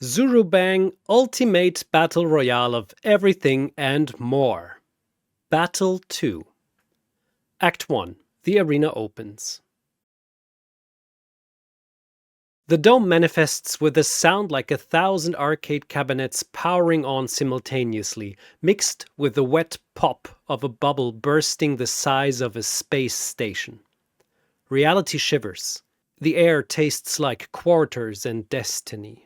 Zurubang Ultimate Battle Royale of Everything and More. Battle 2. Act 1. The arena opens. The dome manifests with a sound like 1,000 arcade cabinets powering on simultaneously, mixed with the wet pop of a bubble bursting the size of a space station. Reality shivers. The air tastes like quarters and destiny.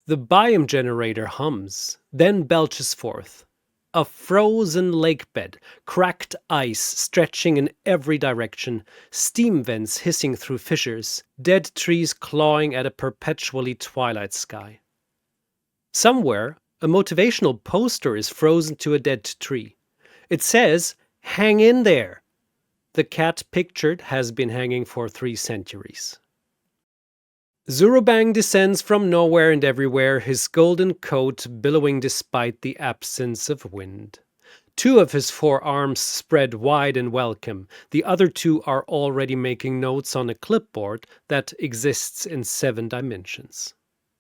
The biome generator hums, then belches forth. A frozen lake bed, cracked ice stretching in every direction, steam vents hissing through fissures, dead trees clawing at a perpetually twilight sky. Somewhere, a motivational poster is frozen to a dead tree. It says, "Hang in there." The cat pictured has been hanging for 3 centuries. Zurubang descends from nowhere and everywhere, his golden coat billowing despite the absence of wind. 2 of his 4 arms spread wide in welcome. The other 2 are already making notes on a clipboard that exists in 7 dimensions.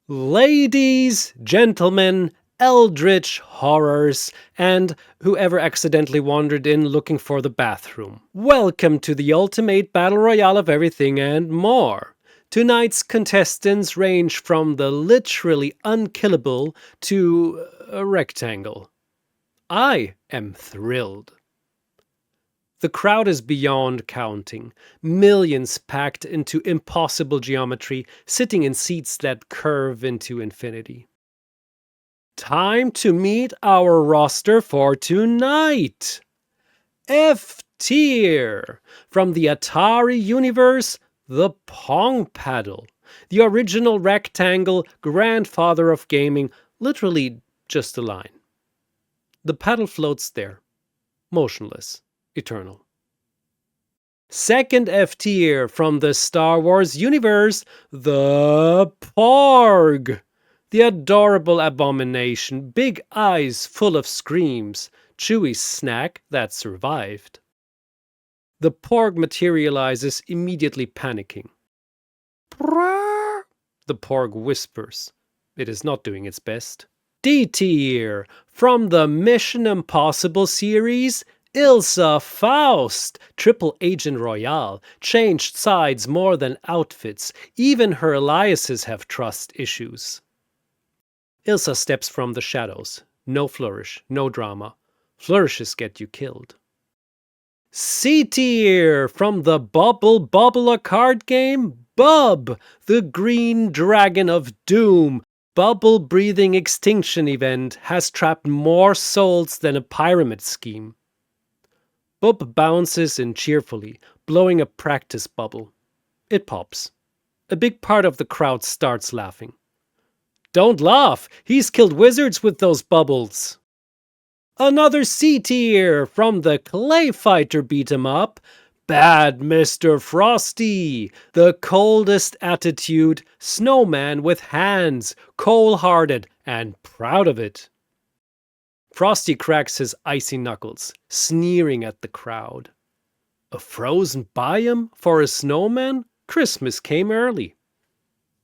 Ladies, gentlemen, eldritch horrors, and whoever accidentally wandered in looking for the bathroom. Welcome to the ultimate battle royale of everything and more. Tonight's contestants range from the literally unkillable to a rectangle. I am thrilled. The crowd is beyond counting. Millions packed into impossible geometry, sitting in seats that curve into infinity. Time to meet our roster for tonight. F tier from the Atari universe. The Pong paddle, the original rectangle, grandfather of gaming, literally just a line. The paddle floats there, motionless, eternal. Second F tier from the Star Wars universe, the Porg, the adorable abomination, big eyes full of screams, chewy snack that survived. The Porg materializes, immediately panicking. "Brrr," the Porg whispers. It is not doing its best. D tier from the Mission Impossible series, ILSA FAUST, Triple Agent Royale, changed sides more than outfits. Even her aliases have trust issues. ILSA steps from the shadows. No flourish, no drama. Flourishes get you killed. C tier from the Bobble a card game, Bub, the green dragon of doom, bubble breathing extinction event, has trapped more souls than a pyramid scheme. Bub bounces in cheerfully, blowing a practice bubble. It pops. A big part of the crowd starts laughing. Don't laugh, he's killed wizards with those bubbles. Another C tier from the ClayFighter beat-em-up, Bad Mr. Frosty, the coldest attitude, snowman with hands, cold-hearted and proud of it. Frosty cracks his icy knuckles, sneering at the crowd. A frozen biome for a snowman? Christmas came early.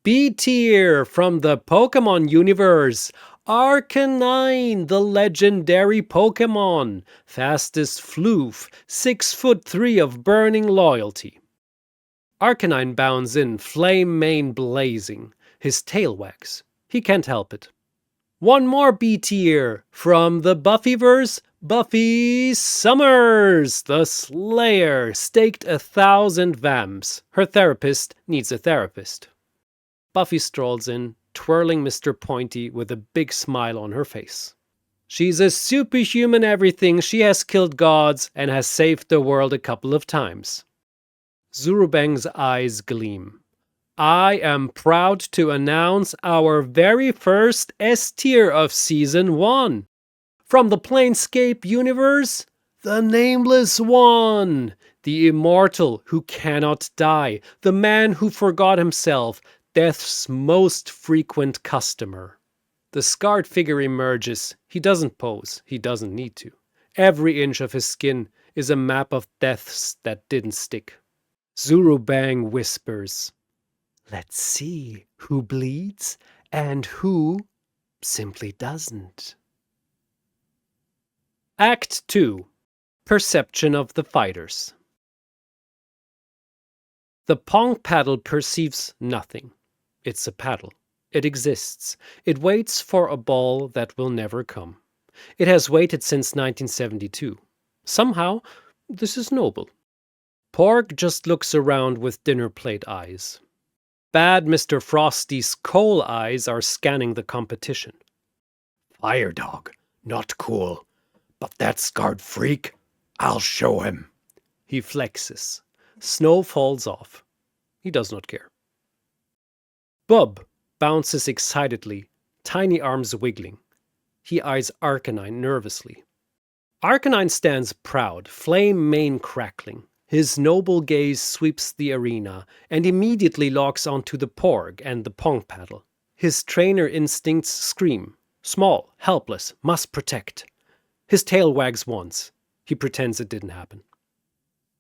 B tier from the Pokémon universe, Arcanine, the legendary Pokémon, fastest floof, 6'3" of burning loyalty. Arcanine bounds in, flame mane blazing. His tail wags. He can't help it. One more B tier from the Buffyverse, Buffy Summers, the Slayer, staked 1,000 vamps. Her therapist needs a therapist. Buffy strolls in, twirling Mr. Pointy with a big smile on her face. She's a superhuman everything. She has killed gods and has saved the world a couple of times. Zurubang's eyes gleam. I am proud to announce our very first S tier of Season 1. From the Planescape universe, the Nameless one, the immortal who cannot die, the man who forgot himself, Death's most frequent customer. The scarred figure emerges. He doesn't pose. He doesn't need to. Every inch of his skin is a map of deaths that didn't stick. Zurubang whispers, "Let's see who bleeds and who simply doesn't. Act 2. Perception of the fighters. The Pong paddle perceives nothing. It's a paddle. It exists. It waits for a ball that will never come. It has waited since 1972. Somehow, this is noble. Porg just looks around with dinner plate eyes. Bad Mr. Frosty's coal eyes are scanning the competition. Fire dog, not cool. But that scarred freak, I'll show him. He flexes. Snow falls off. He does not care. Bub bounces excitedly, tiny arms wiggling. He eyes Arcanine nervously. Arcanine stands proud, flame mane crackling. His noble gaze sweeps the arena and immediately locks onto the Porg and the Pong paddle. His trainer instincts scream. Small, helpless, must protect. His tail wags once. He pretends it didn't happen.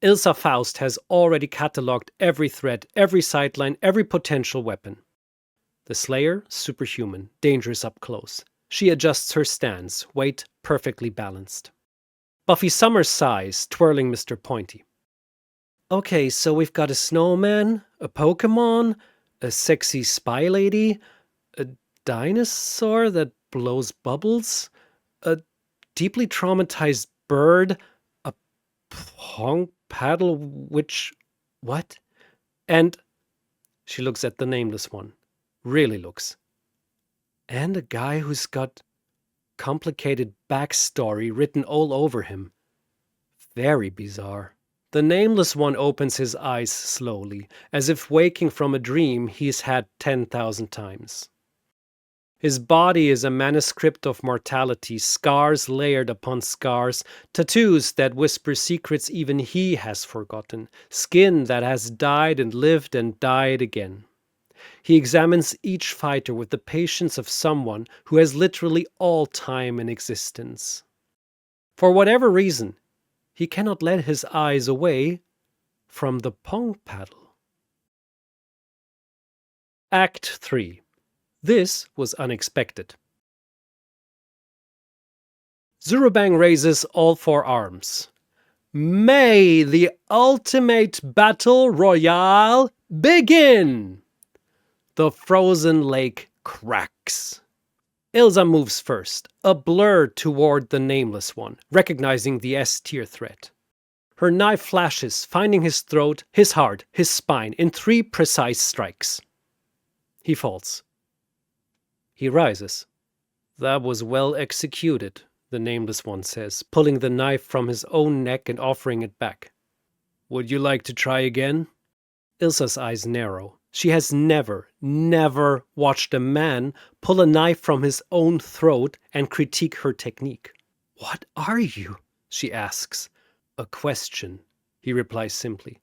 ILSA FAUST has already catalogued every threat, every sideline, every potential weapon. The Slayer, superhuman, dangerous up close. She adjusts her stance, weight perfectly balanced. Buffy Summers sighs, twirling Mr. Pointy. Okay, so we've got a snowman, a Pokémon, a sexy spy lady, a dinosaur that blows bubbles, a deeply traumatized bird, a Pong paddle, which... what? And... she looks at the Nameless one. Really looks. And a guy who's got complicated backstory written all over him. Very bizarre. The Nameless one opens his eyes slowly, as if waking from a dream he's had 10,000 times. His body is a manuscript of mortality, scars layered upon scars, tattoos that whisper secrets even he has forgotten, skin that has died and lived and died again. He examines each fighter with the patience of someone who has literally all time in existence. For whatever reason, he cannot let his eyes away from the Pong paddle. Act 3. This was unexpected. Zurubang raises all four arms. May the ultimate battle royale begin! The frozen lake cracks. ILSA moves first, a blur toward the Nameless one, recognizing the S-tier threat. Her knife flashes, finding his throat, his heart, his spine in 3 precise strikes. He falls. He rises. That was well executed, the Nameless one says, pulling the knife from his own neck and offering it back. Would you like to try again? ILSA's eyes narrow. She has never watched a man pull a knife from his own throat and critique her technique. What are you? She asks. A question, he replies simply.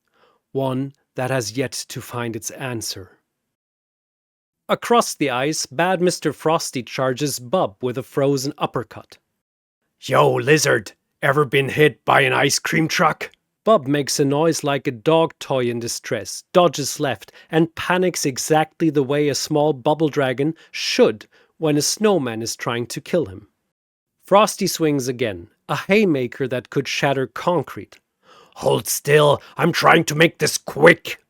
One that has yet to find its answer. Across the ice, bad Mr. Frosty charges Bub with a frozen uppercut. Yo, lizard, ever been hit by an ice cream truck? Bub makes a noise like a dog toy in distress, dodges left, and panics exactly the way a small bubble dragon should when a snowman is trying to kill him. Frosty swings again, a haymaker that could shatter concrete. Hold still, I'm trying to make this quick.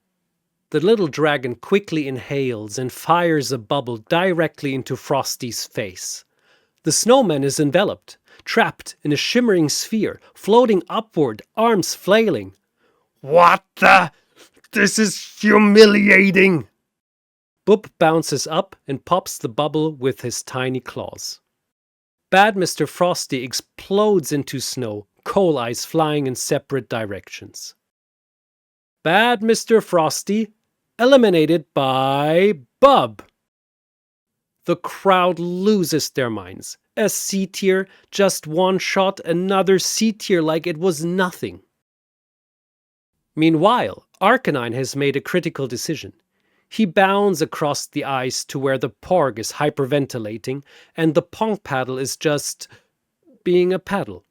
The little dragon quickly inhales and fires a bubble directly into Frosty's face. The snowman is enveloped, trapped in a shimmering sphere, floating upward, arms flailing. What the? This is humiliating! Bub bounces up and pops the bubble with his tiny claws. Bad Mr. Frosty explodes into snow, coal ice flying in separate directions. Bad Mr. Frosty eliminated by Bub. The crowd loses their minds. A C tier, just one shot, another C tier like it was nothing. Meanwhile, Arcanine has made a critical decision. He bounds across the ice to where the Porg is hyperventilating and the Pong paddle is just being a paddle.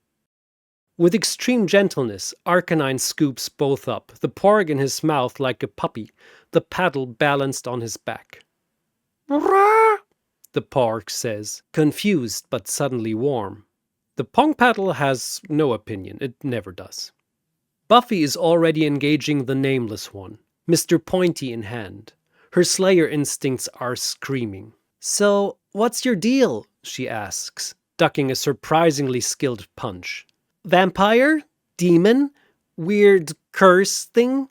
With extreme gentleness, Arcanine scoops both up, the Porg in his mouth like a puppy, the paddle balanced on his back. the Porg says, confused but suddenly warm. The Pong paddle has no opinion, it never does. Buffy is already engaging the Nameless one, Mr. Pointy in hand. Her Slayer instincts are screaming. "So, what's your deal?" she asks, ducking a surprisingly skilled punch. "Vampire? Demon? Weird curse thing?"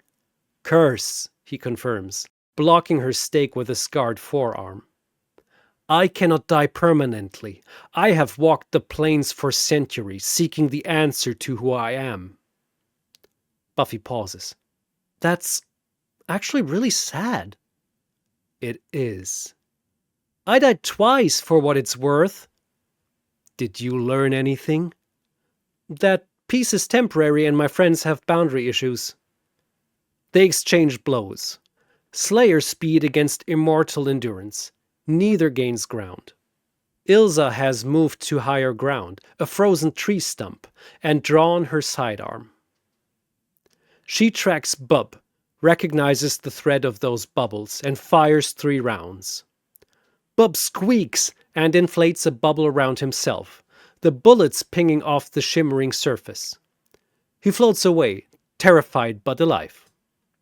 "Curse," he confirms, blocking her stake with a scarred forearm. "I cannot die permanently. I have walked the plains for centuries, seeking the answer to who I am." Buffy pauses. "That's actually really sad." "It is." "I died twice for what it's worth." "Did you learn anything?" "That peace is temporary and my friends have boundary issues." They exchange blows. Slayer speed against immortal endurance. Neither gains ground. ILSA has moved to higher ground, a frozen tree stump, and drawn her sidearm. She tracks Bub, recognizes the thread of those bubbles, and fires 3 rounds. Bub squeaks and inflates a bubble around himself, the bullets pinging off the shimmering surface. He floats away, terrified but alive.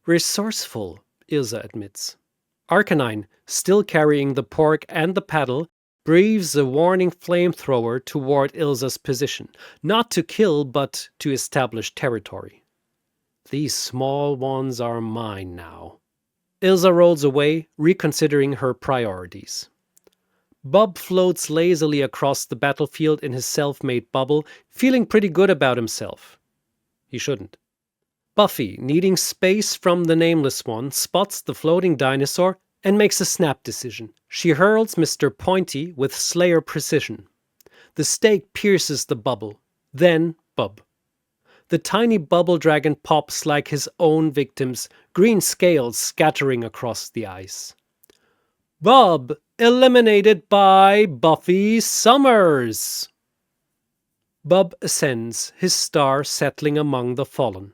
"Resourceful," ILSA admits. Arcanine, still carrying the Porg and the paddle, breathes a warning flamethrower toward ILSA's position, not to kill but to establish territory. "These small ones are mine now." ILSA rolls away, reconsidering her priorities. Bob floats lazily across the battlefield in his self-made bubble, feeling pretty good about himself. He shouldn't. Buffy, needing space from the Nameless one, spots the floating dinosaur and makes a snap decision. She hurls Mr. Pointy with Slayer precision. The stake pierces the bubble, then Bub. The tiny bubble dragon pops like his own victims, green scales scattering across the ice. Bub eliminated by Buffy Summers! Bub ascends, his star settling among the fallen.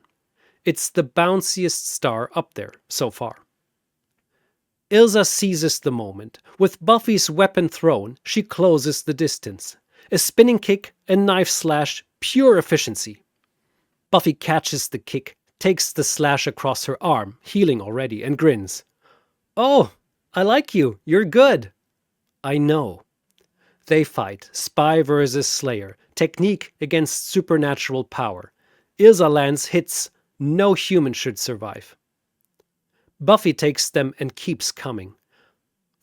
It's the bounciest star up there so far. ILSA seizes the moment. With Buffy's weapon thrown, she closes the distance. A spinning kick, a knife slash, pure efficiency. Buffy catches the kick, takes the slash across her arm, healing already, and grins. "Oh, I like you. You're good." "I know." They fight, spy versus Slayer, technique against supernatural power. ILSA lands hits no human should survive. Buffy takes them and keeps coming.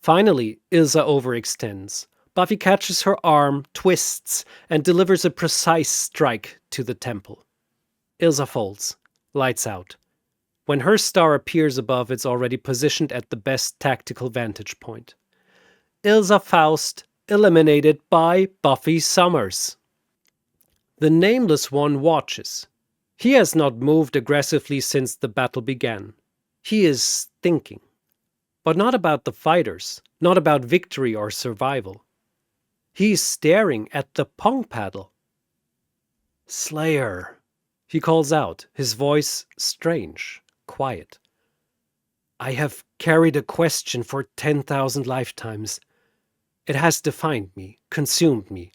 Finally, ILSA overextends. Buffy catches her arm, twists, and delivers a precise strike to the temple. ILSA folds, lights out. When her star appears above, it's already positioned at the best tactical vantage point. ILSA FAUST eliminated by Buffy Summers. The Nameless one watches. He has not moved aggressively since the battle began. He is thinking. But not about the fighters, not about victory or survival. He is staring at the Pong paddle. "Slayer," he calls out, his voice strange, quiet. "I have carried a question for 10,000 lifetimes. It has defined me, consumed me.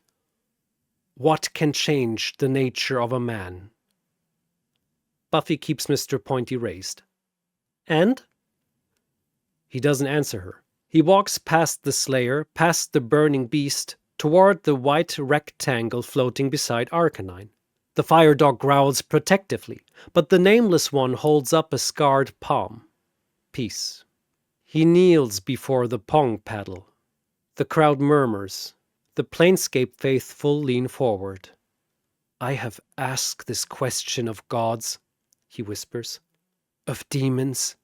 What can change the nature of a man?" Buffy keeps Mr. Pointy raised. "And?" He doesn't answer her. He walks past the Slayer, past the burning beast, toward the white rectangle floating beside Arcanine. The fire dog growls protectively, but the Nameless one holds up a scarred palm. Peace. He kneels before the Pong paddle. The crowd murmurs. The Planescape faithful lean forward. "I have asked this question of gods," he whispers, "of demons,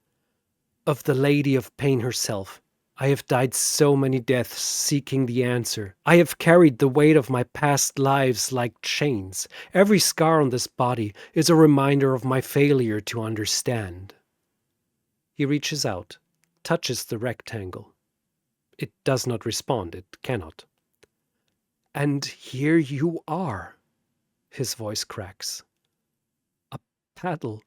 of the Lady of Pain herself. I have died so many deaths seeking the answer. I have carried the weight of my past lives like chains. Every scar on this body is a reminder of my failure to understand." He reaches out, touches the rectangle. It does not respond, it cannot. "And here you are," his voice cracks. "A paddle,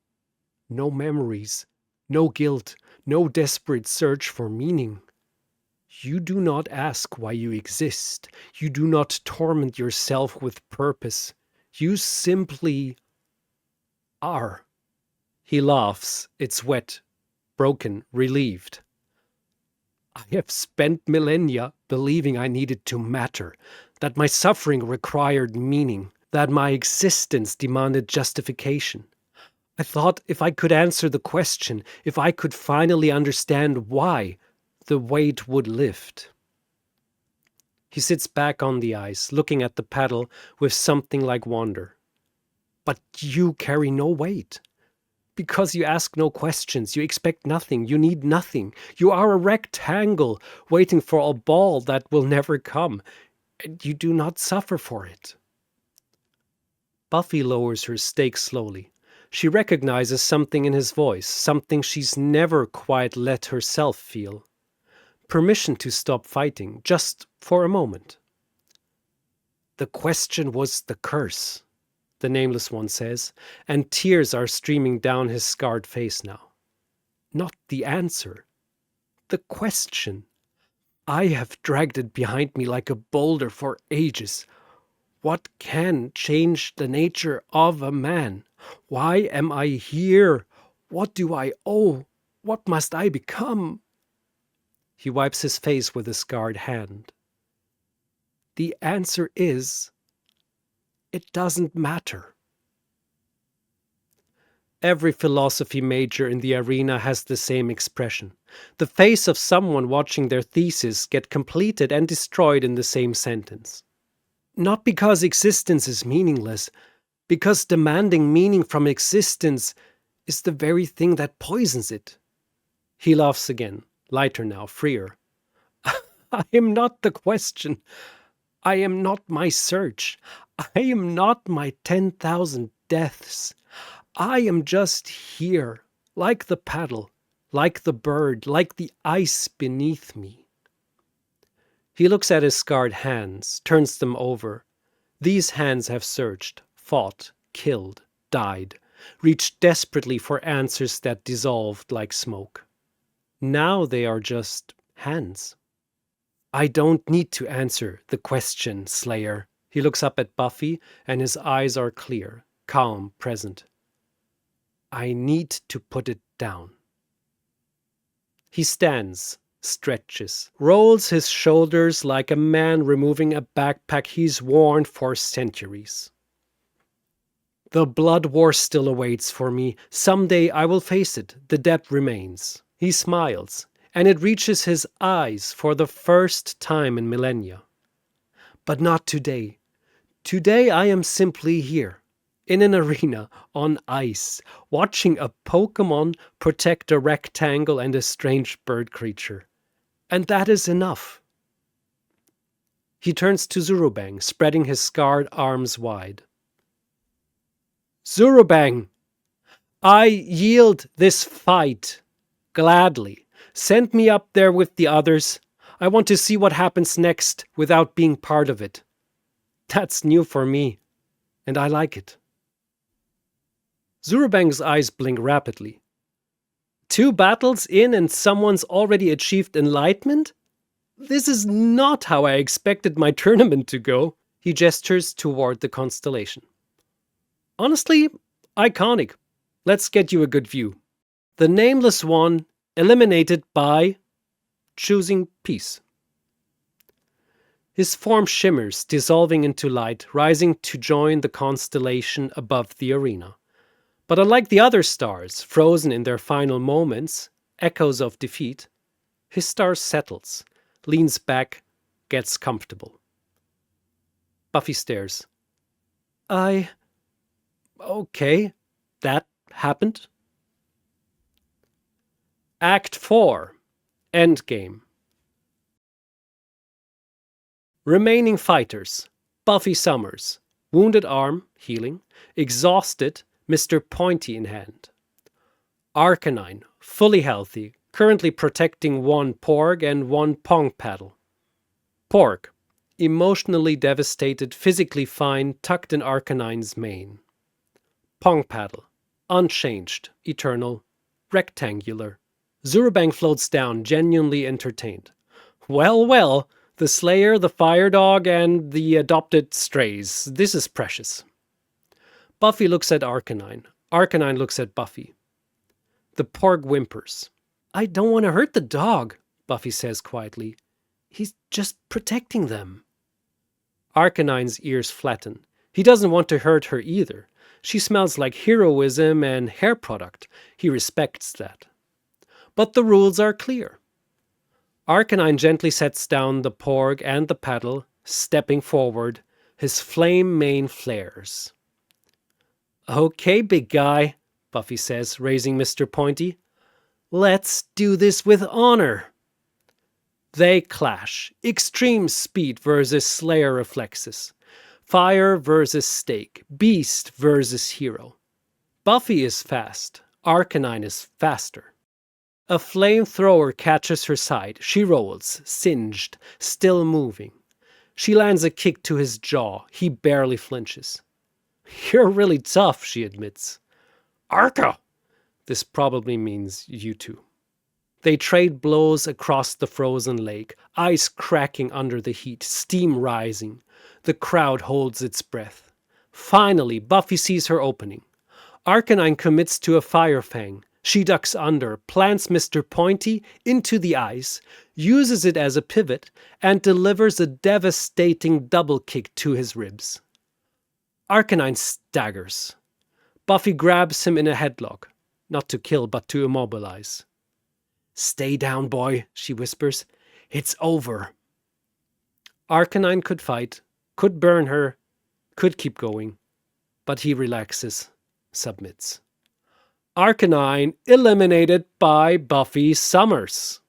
no memories, no guilt, no desperate search for meaning. You do not ask why you exist. You do not torment yourself with purpose. You simply are. He laughs. It's wet, broken, relieved. I have spent millennia believing I needed to matter, that my suffering required meaning, that my existence demanded justification. I thought if I could answer the question, if I could finally understand why, the weight would lift. He sits back on the ice, looking at the paddle with something like wonder. But you carry no weight. Because you ask no questions, you expect nothing, you need nothing. You are a rectangle waiting for a ball that will never come, and you do not suffer for it. Buffy lowers her stake slowly. She recognizes something in his voice, something she's never quite let herself feel. Permission to stop fighting, just for a moment. The question was the curse, the Nameless One says, and tears are streaming down his scarred face now. Not the answer. The question. I have dragged it behind me like a boulder for ages. What can change the nature of a man? Why am I here? What do I owe? What must I become? He wipes his face with a scarred hand. The answer is, it doesn't matter. Every philosophy major in the arena has the same expression. The face of someone watching their thesis get completed and destroyed in the same sentence. Not because existence is meaningless, because demanding meaning from existence is the very thing that poisons it. He laughs again, lighter now, freer. I am not the question. I am not my search. I am not my 10,000 deaths. I am just here, like the paddle, like the bird, like the ice beneath me. He looks at his scarred hands, turns them over. These hands have searched, fought, killed, died, reached desperately for answers that dissolved like smoke. Now they are just hands. I don't need to answer the question, Slayer. He looks up at Buffy, and his eyes are clear, calm, present. I need to put it down. He stands, stretches, rolls his shoulders like a man removing a backpack he's worn for centuries. The blood war still awaits for me. Someday I will face it. The debt remains. He smiles, and it reaches his eyes for the first time in millennia. But not today. Today I am simply here, in an arena, on ice, watching a Pokémon protect a rectangle and a strange bird creature. And that is enough. He turns to Zurubang, spreading his scarred arms wide. Zurubang! I yield this fight. Gladly. Send me up there with the others. I want to see what happens next without being part of it. That's new for me, and I like it. Zurubang's eyes blink rapidly. 2 battles in and someone's already achieved enlightenment? This is not how I expected my tournament to go. He gestures toward the constellation. Honestly, iconic. Let's get you a good view. The Nameless One eliminated by choosing peace. His form shimmers, dissolving into light, rising to join the constellation above the arena. But unlike the other stars, frozen in their final moments, echoes of defeat, his star settles, leans back, gets comfortable. Buffy stares. Okay, that happened. Act 4. Endgame. Remaining fighters. Buffy Summers. Wounded arm, healing. Exhausted, Mr. Pointy in hand. Arcanine, fully healthy, currently protecting 1 Porg and 1 Pong paddle. Porg, emotionally devastated, physically fine, tucked in Arcanine's mane. Pong paddle, unchanged, eternal, rectangular. Zurubang floats down, genuinely entertained. Well, well, the Slayer, the Fire Dog, and the adopted strays. This is precious. Buffy looks at Arcanine. Arcanine looks at Buffy. The Porg whimpers. I don't want to hurt the dog, Buffy says quietly. He's just protecting them. Arcanine's ears flatten. He doesn't want to hurt her either. She smells like heroism and hair product. He respects that. But the rules are clear. Arcanine gently sets down the Porg and the paddle, stepping forward. His flame mane flares. Okay, big guy, Buffy says, raising Mr. Pointy. Let's do this with honor. They clash. Extreme speed versus Slayer reflexes. Fire versus stake. Beast versus hero. Buffy is fast. Arcanine is faster. A flamethrower catches her side. She rolls, singed, still moving. She lands a kick to his jaw. He barely flinches. You're really tough, she admits. Arca! This probably means you two. They trade blows across the frozen lake, ice cracking under the heat, steam rising. The crowd holds its breath. Finally, Buffy sees her opening. Arcanine commits to a fire fang. She ducks under, plants Mr. Pointy into the ice, uses it as a pivot, and delivers a devastating double kick to his ribs. Arcanine staggers. Buffy grabs him in a headlock, not to kill but to immobilize. Stay down, boy, she whispers. It's over. Arcanine could fight, could burn her, could keep going, but he relaxes, submits. Arcanine eliminated by Buffy Summers.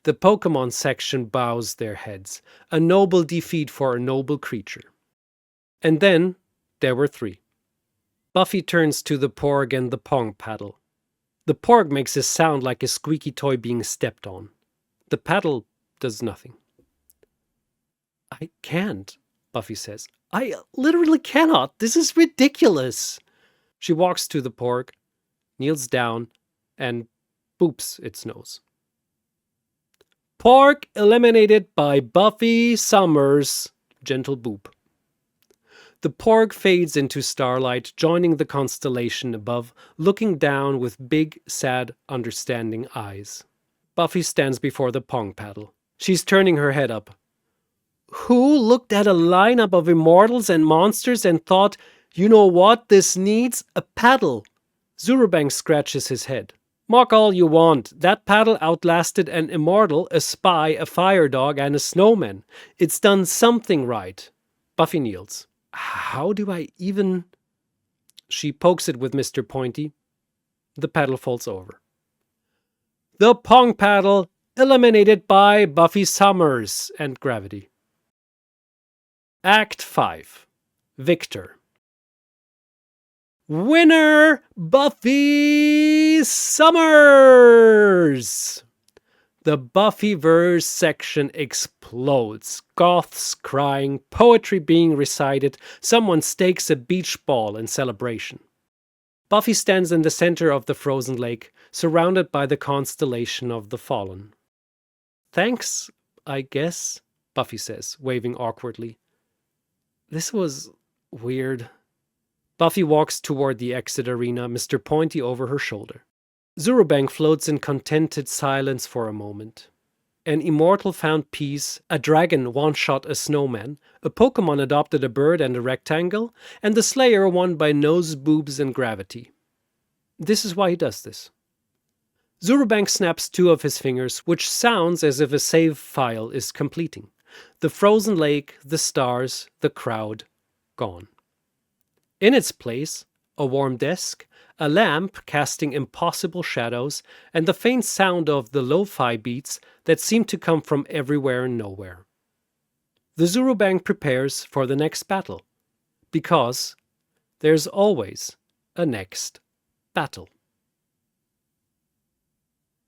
The Pokémon section bows their heads, a noble defeat for a noble creature. And then there were three. Buffy turns to the Porg and the Pong paddle. The Porg makes a sound like a squeaky toy being stepped on. The paddle does nothing. I can't, Buffy says. I literally cannot. This is ridiculous. She walks to the Porg, kneels down, and boops its nose. Porg eliminated by Buffy Summers. Gentle boop. The Porg fades into starlight, joining the constellation above, looking down with big, sad, understanding eyes. Buffy stands before the Pong paddle. She's turning her head up. Who looked at a lineup of immortals and monsters and thought, you know what this needs? A paddle. Zurubang scratches his head. Mock all you want. That paddle outlasted an immortal, a spy, a fire dog, and a snowman. It's done something right. Buffy kneels. How do I even... She pokes it with Mr. Pointy. The paddle falls over. The Pong paddle eliminated by Buffy Summers and gravity. Act 5. Victor. Winner, Buffy Summers! The Buffyverse section explodes. Goths crying, poetry being recited, someone stakes a beach ball in celebration. Buffy stands in the center of the frozen lake, surrounded by the constellation of the fallen. Thanks, I guess, Buffy says, waving awkwardly. This was weird. Buffy walks toward the exit arena, Mr. Pointy over her shoulder. Zurubang floats in contented silence for a moment. An immortal found peace, a dragon one-shot a snowman, a Pokémon adopted a bird and a rectangle, and the Slayer won by nose, boobs, and gravity. This is why he does this. Zurubang snaps two of his fingers, which sounds as if a save file is completing. The frozen lake, the stars, the crowd, gone. In its place, a warm desk, a lamp casting impossible shadows, and the faint sound of the lo-fi beats that seem to come from everywhere and nowhere. The Zurubang prepares for the next battle, because there's always a next battle.